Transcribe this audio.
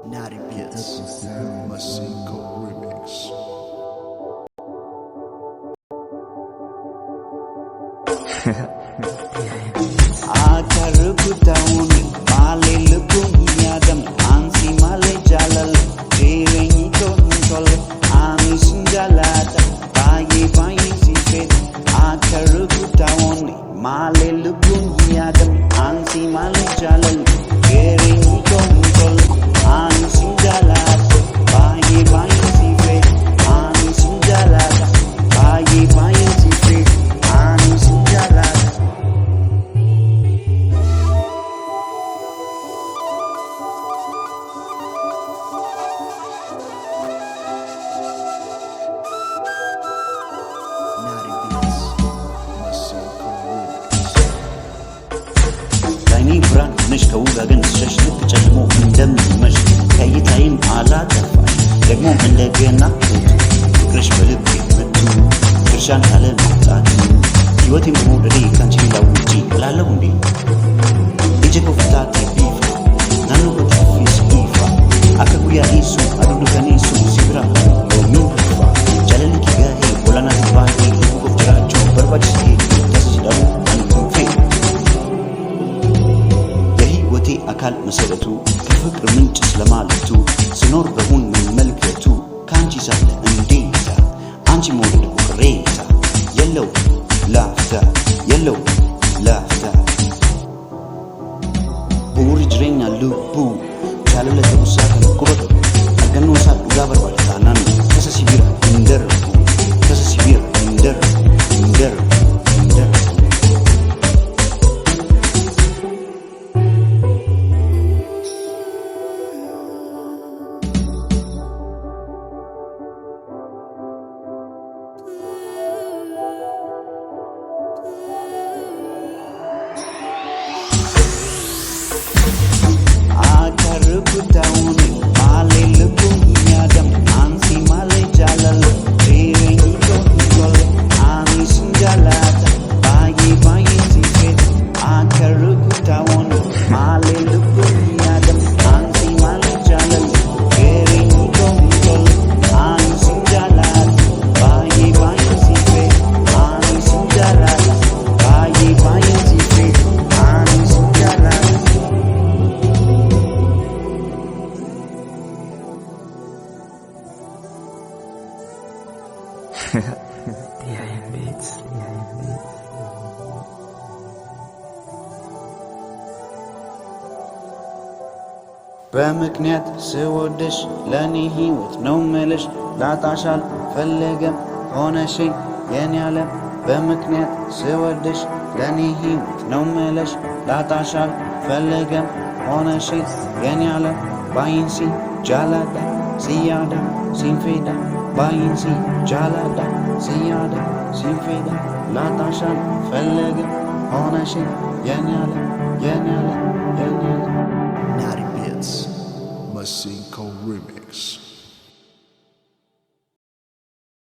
Naughty Bits, Masinko Remix. Akarukutaun malilukun yadam ansi male jalal jereni kontol ami sinjalata bayi bayi sifet akarukutaun malilukun yadam ansi male jalal jereni kontol ami sinjalata bayi bayi sifet ami sinjalata bayi bayi sifet ami sinjalata. Naughty Beats, Masinko Remix. ላይኔ ብርሃን ነሽ ከውጋገን ስሸሽ ልክ ጨልሞ እንደምመሽ ከእይታዬም አላጠፋሽ ደግሞ እንደገና ፍቅርሽ በልቤ መቱ ድርሻን ካለ ማጣቱ ሕይወቴን በመውደዴ ካንቺ ሌላ ውጪ እላለሁ እንዴ ijeko ftate bifa nanu kutafis ifa akaguya isu adudukan isu sibra lomi ifa jalali kigahe bolana tibahi lugu jiracho barbadis tasjidamu ankunfe የህይወቴ አካል መሰረቱ ከፍቅር ምንጭ ስለማለቱ ስኖር በሁን መመልከቱ ከአንቺ ሳለ እንዴታ አንቺ መውደድ ቁሬታ የለው ላፍታ የለው ላፍታ Buuri jireenya lubbuu jaalala ta'uusaa kan qubatu argannoosaa dhugaa barbaada taanaan tasa sibira hin darbu tasa sibira hin darbu hin darbu hin darbu. Akarukutaun malilukun yadam ansi male jalal jereni kontol ami sinjalata bayi bayi sifet akarukutaun malilukun yadam ansi male jalal jereni kontol ami sinjalata bayi bayi sifet ami sinjalata bayi bayi sifet ami sinjalata. DIM Beats. በምክንያት ስወድሽ ለኔ ህይወት ነው ምልሽ ላጣሽ አልፈለገም ሆነሽኝ የኔ ዓለም በምክንያት ስወድሽ ለኔ ህይወት ነው ምልሽ ላጣሽ አልፈለገም ሆነሽኝ የኔ ዓለም ባይንሲ ጃላዳ ሲያዳ ሲንፌዳ ባይንሲ ጃላዳ ሲያዳ ሲንፌዳ ላጣሽ አልፈለገም ሆነሽኝ የኔ ዓለም የኔ ዓለም የኔ ዓለም Naughty Bits, Masinko Remix.